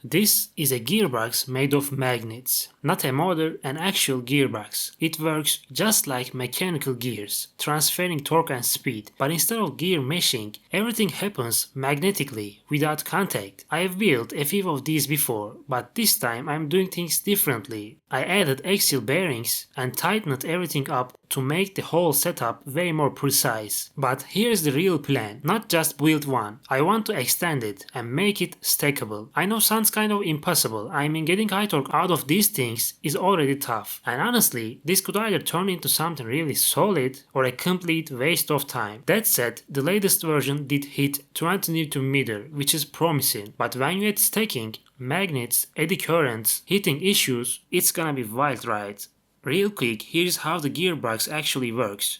This is a gearbox made of magnets, not a motor, an actual gearbox. It works just like mechanical gears, transferring torque and speed, but instead of gear meshing, everything happens magnetically, without contact. I have built a few of these before, but this time I'm doing things differently. I added axial bearings and tightened everything up to make the whole setup way more precise. But here's the real plan, not just build one. I want to extend it and make it stackable. I know sounds kind of impossible, I mean getting high torque out of these things is already tough. And honestly, this could either turn into something really solid or a complete waste of time. That said, the latest version did hit 20 Nm, which is promising. But when you add stacking, magnets, eddy currents, heating issues, it's gonna be wild, right? Real quick, here's how the gearbox actually works.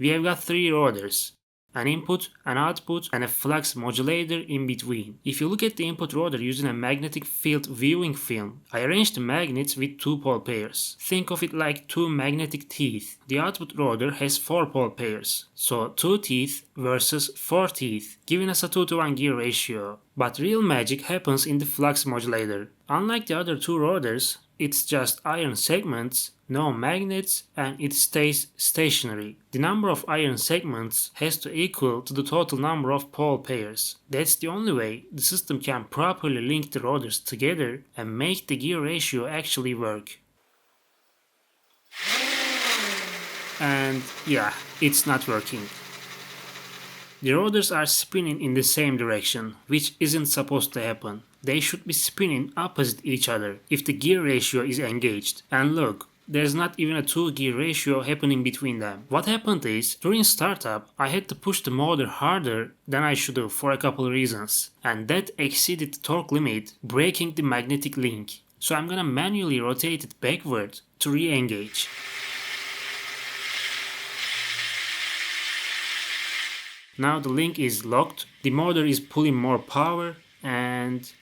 We have got 3 rotors, an input, an output, and a flux modulator in between. If you look at the input rotor using a magnetic field viewing film, I arranged the magnets with 2 pole pairs. Think of it like 2 magnetic teeth. The output rotor has 4 pole pairs, so 2 teeth versus 4 teeth, giving us a 2-to-1 gear ratio. But real magic happens in the flux modulator. Unlike the other 2 rotors, it's just iron segments, no magnets, and it stays stationary. The number of iron segments has to equal to the total number of pole pairs. That's the only way the system can properly link the rotors together and make the gear ratio actually work. And yeah, it's not working. The rotors are spinning in the same direction, which isn't supposed to happen. They should be spinning opposite each other if the gear ratio is engaged. And look, there's not even a 2 gear ratio happening between them. What happened is, during startup, I had to push the motor harder than I should have for a couple reasons. And that exceeded the torque limit, breaking the magnetic link. So I'm gonna manually rotate it backward to re-engage. Now the link is locked, the motor is pulling more power, and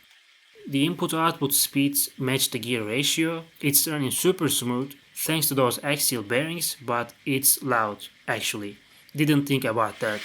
the input-output speeds match the gear ratio. It's running super smooth thanks to those axial bearings, but it's loud actually. Didn't think about that.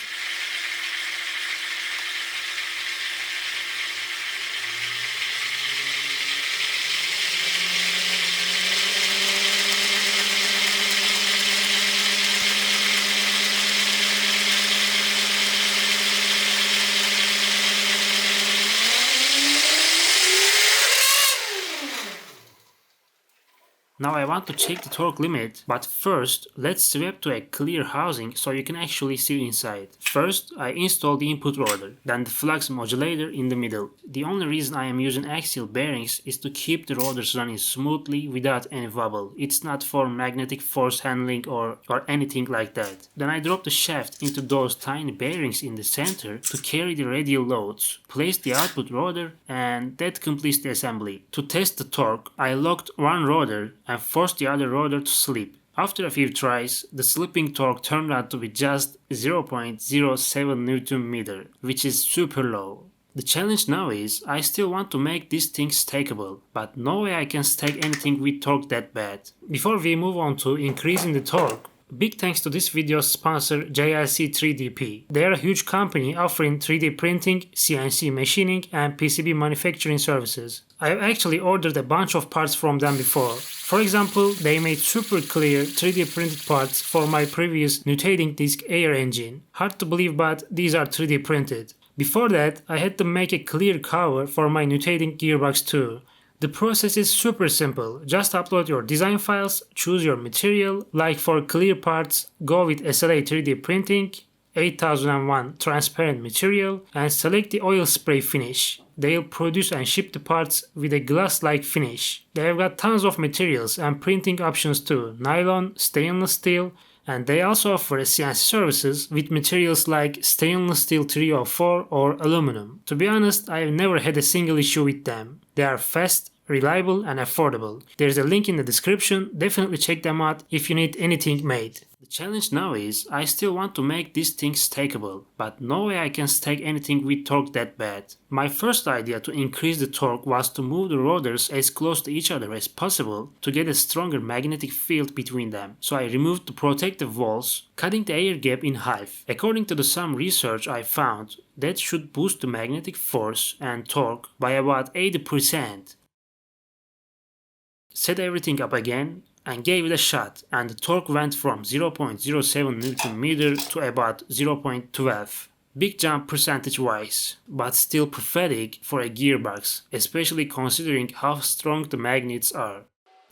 Now I want to check the torque limit, but first let's swap to a clear housing so you can actually see inside. First I install the input rotor, then the flux modulator in the middle. The only reason I am using axial bearings is to keep the rotors running smoothly without any wobble. It's not for magnetic force handling or anything like that. Then I drop the shaft into those tiny bearings in the center to carry the radial loads. Place the output rotor and that completes the assembly. To test the torque, I locked one rotor and forced the other rotor to slip. After a few tries, the slipping torque turned out to be just 0.07 Nm, which is super low. The challenge now is, I still want to make this thing stackable, but no way I can stack anything with torque that bad. Before we move on to increasing the torque, big thanks to this video's sponsor JLC 3DP. They are a huge company offering 3D printing, CNC machining, and PCB manufacturing services. I have actually ordered a bunch of parts from them before. For example, they made super clear 3D printed parts for my previous rotating disc air engine. Hard to believe, but these are 3D printed. Before that, I had to make a clear cover for my rotating gearbox too. The process is super simple. Just upload your design files, choose your material, like for clear parts, go with SLA 3D printing, 8001 transparent material, and select the oil spray finish. They'll produce and ship the parts with a glass-like finish. They have got tons of materials and printing options too, nylon, stainless steel, and they also offer CNC services with materials like stainless steel 304 or aluminum. To be honest, I have never had a single issue with them. They are fast, reliable, and affordable. There's a link in the description, definitely check them out if you need anything made. The challenge now is, I still want to make this thing stackable, but no way I can stack anything with torque that bad. My first idea to increase the torque was to move the rotors as close to each other as possible to get a stronger magnetic field between them. So I removed the protective walls, cutting the air gap in half. According to some research I found, that should boost the magnetic force and torque by about 80%. Set everything up again and gave it a shot, and the torque went from 0.07 Nm to about 0.12. Big jump percentage wise, but still pathetic for a gearbox, especially considering how strong the magnets are.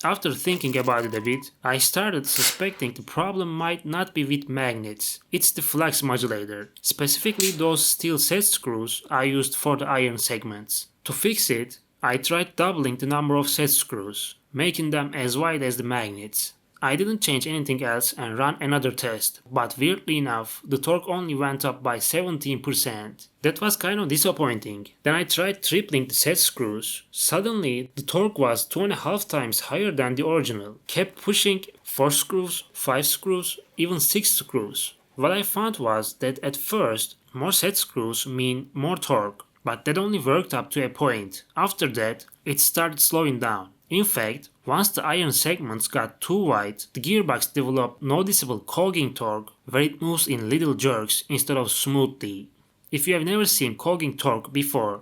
After thinking about it a bit, I started suspecting the problem might not be with magnets, it's the flux modulator, specifically those steel set screws I used for the iron segments. To fix it, I tried doubling the number of set screws, making them as wide as the magnets. I didn't change anything else and ran another test, but weirdly enough, the torque only went up by 17%. That was kind of disappointing. Then I tried tripling the set screws. Suddenly, the torque was 2.5 times higher than the original. Kept pushing 4 screws, 5 screws, even 6 screws. What I found was that at first, more set screws mean more torque, but that only worked up to a point. After that, it started slowing down. In fact, once the iron segments got too wide, the gearbox developed noticeable cogging torque where it moves in little jerks instead of smoothly. If you have never seen cogging torque before,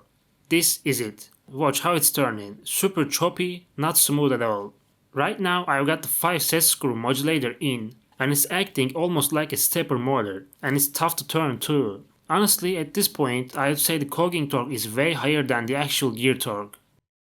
this is it. Watch how it's turning. Super choppy, not smooth at all. Right now I've got the 5 set screw modulator in, and it's acting almost like a stepper motor, and it's tough to turn too. Honestly, at this point, I would say the cogging torque is way higher than the actual gear torque.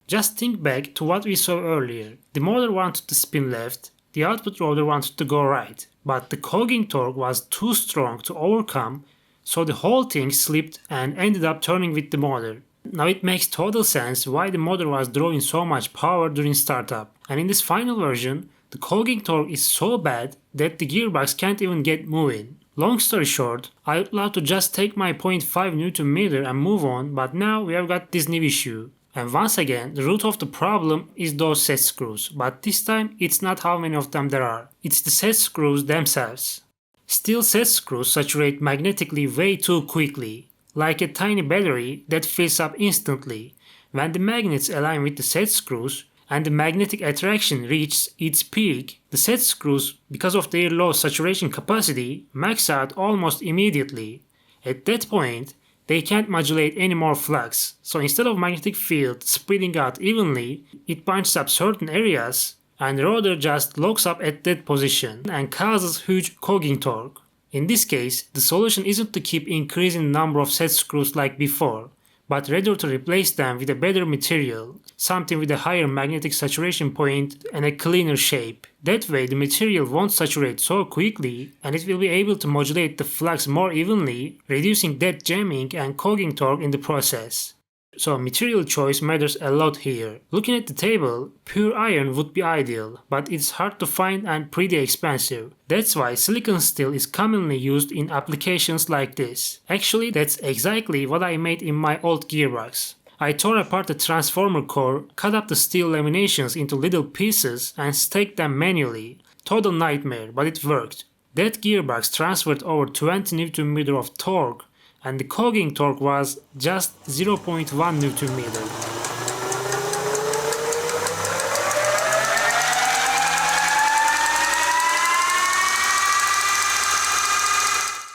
Just think back to what we saw earlier. The motor wanted to spin left, the output rotor wanted to go right, but the cogging torque was too strong to overcome, so the whole thing slipped and ended up turning with the motor. Now it makes total sense why the motor was drawing so much power during startup, and in this final version, the cogging torque is so bad that the gearbox can't even get moving. Long story short, I would love to just take my 0.5 Nm and move on, but now we have got this new issue. And once again, the root of the problem is those set screws, but this time it's not how many of them there are, it's the set screws themselves. Steel set screws saturate magnetically way too quickly, like a tiny battery that fills up instantly. When the magnets align with the set screws and the magnetic attraction reaches its peak, the set screws, because of their low saturation capacity, max out almost immediately. At that point, they can't modulate any more flux, so instead of magnetic field spreading out evenly, it bunches up certain areas and the rotor just locks up at that position and causes huge cogging torque. In this case, the solution isn't to keep increasing the number of set screws like before, but rather to replace them with a better material, something with a higher magnetic saturation point and a cleaner shape. That way the material won't saturate so quickly and it will be able to modulate the flux more evenly, reducing that jamming and cogging torque in the process. So material choice matters a lot here. Looking at the table, pure iron would be ideal, but it's hard to find and pretty expensive. That's why silicon steel is commonly used in applications like this. Actually, that's exactly what I made in my old gearbox. I tore apart the transformer core, cut up the steel laminations into little pieces and stacked them manually. Total nightmare, but it worked. That gearbox transferred over 20 Nm of torque, and the cogging torque was just 0.1 Nm.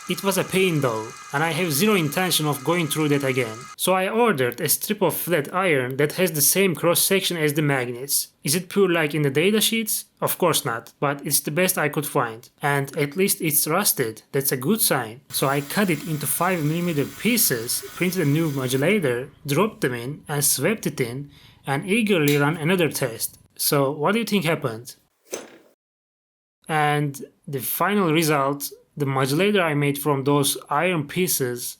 It was a pain though, and I have zero intention of going through that again. So I ordered a strip of flat iron that has the same cross section as the magnets. Is it pure like in the datasheets? Of course not, but it's the best I could find. And at least it's rusted, that's a good sign. So I cut it into 5mm pieces, printed a new modulator, dropped them in and swept it in, and eagerly ran another test. So what do you think happened? And the final result, the modulator I made from those iron pieces,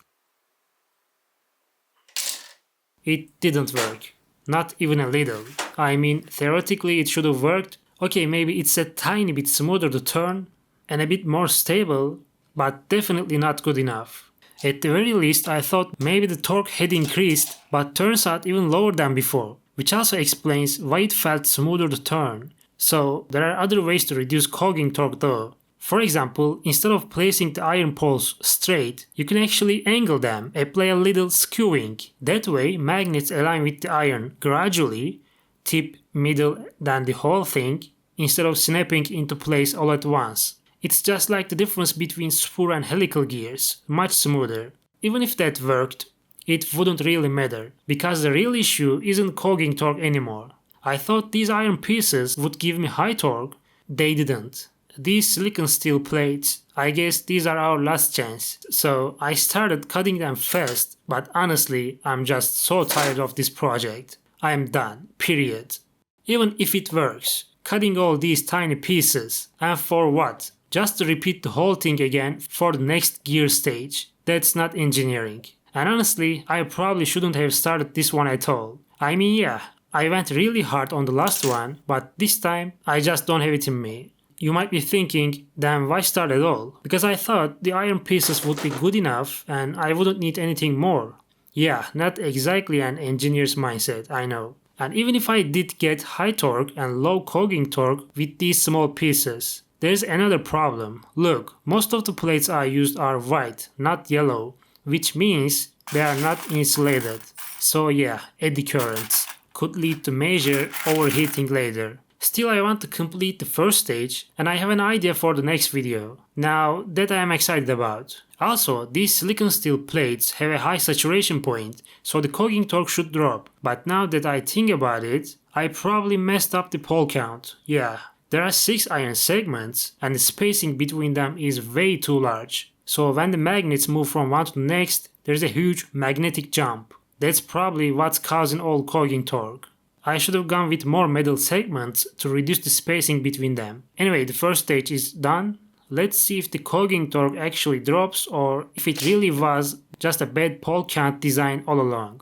it didn't work. Not even a little. I mean, theoretically it should have worked. Okay, maybe it's a tiny bit smoother to turn and a bit more stable, but definitely not good enough. At the very least, I thought maybe the torque had increased, but turns out even lower than before. which also explains why it felt smoother to turn. So there are other ways to reduce cogging torque though. For example, instead of placing the iron poles straight, you can actually angle them, apply a little skewing. That way, magnets align with the iron gradually, tip, middle, then the whole thing, instead of snapping into place all at once. It's just like the difference between spur and helical gears, much smoother. Even if that worked, it wouldn't really matter, because the real issue isn't cogging torque anymore. I thought these iron pieces would give me high torque, they didn't. These silicon steel plates, I guess these are our last chance. So I started cutting them fast, but honestly, I'm just so tired of this project. I am done, period. Even if it works, cutting all these tiny pieces, and for what? Just to repeat the whole thing again for the next gear stage. That's not engineering. And honestly, I probably shouldn't have started this one at all. I mean, yeah, I went really hard on the last one, but this time I just don't have it in me. You might be thinking, then why start at all? Because I thought the iron pieces would be good enough and I wouldn't need anything more. Yeah, not exactly an engineer's mindset, I know. And even if I did get high torque and low cogging torque with these small pieces, there's another problem. Look, most of the plates I used are white, not yellow, which means they are not insulated. So yeah, eddy currents could lead to major overheating later. Still, I want to complete the first stage and I have an idea for the next video. Now that I am excited about. Also, these silicon steel plates have a high saturation point, so the cogging torque should drop. But now that I think about it, I probably messed up the pole count. Yeah, there are 6 iron segments and the spacing between them is way too large. So when the magnets move from one to the next, there's a huge magnetic jump. That's probably what's causing all cogging torque. I should have gone with more metal segments to reduce the spacing between them. Anyway, the first stage is done. Let's see if the cogging torque actually drops or if it really was just a bad pole count design all along.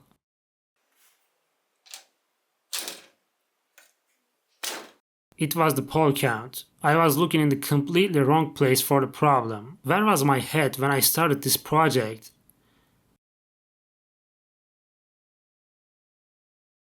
It was the pole count. I was looking in the completely wrong place for the problem. Where was my head when I started this project?